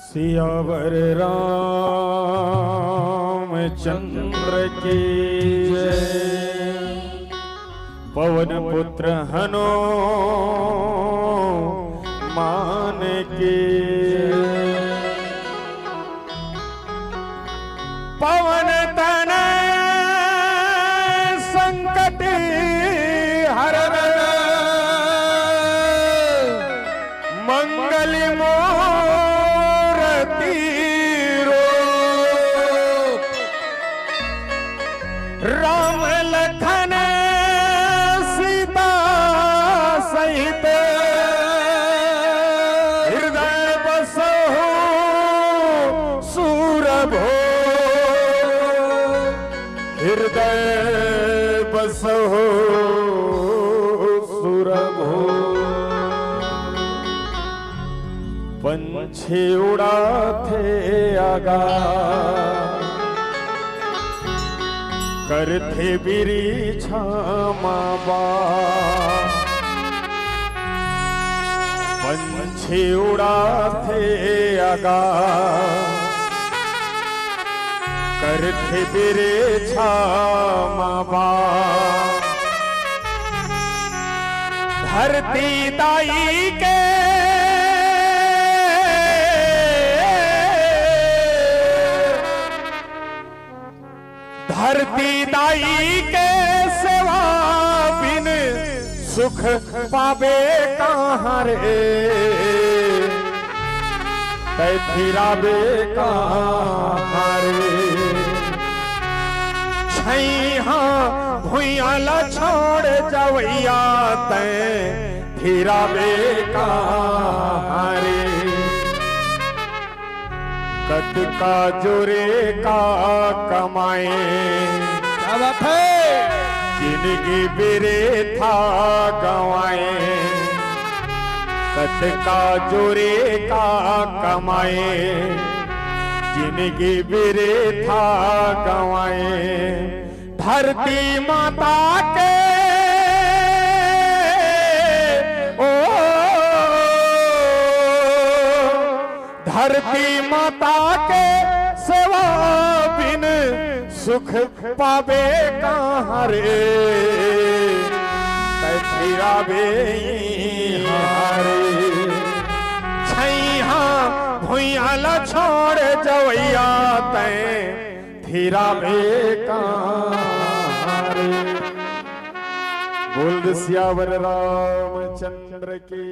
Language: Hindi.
सियावर रामचंद्र की जय। पवन पुत्र हनुमान की पवन तनय संकट हरण मंगल मूर्ति राम लखन सीता सहित हृदय बसहु सूरभो हृदय बसहु सूरभो। पंछी उड़ाते आगाह करते बिरीछा माबा। पंछी उड़ाते आगाह करते बिरीछा माबा। धरती दाई के धरती दाई के सेवा बिन सुख पावे कहाँ रे फिरावे कहाँ रे। छैया भुइयाला छोड़ जवैया तै फिरावे कहाँ रे। कद का जोरे का कमाए क्या बात है जिंदगी बेरे था गवाए। कद का जोरे का कमाए जिंदगी बेरे था गवाए। धरती माता के धरती माता के सेवा बिन सुख पावे कहाँ रे फिरावे हारे। छैया भुइयाला छोड़ जवैया तै फिरावे कहाँ रे। बोल सियावर रामचंद्र की।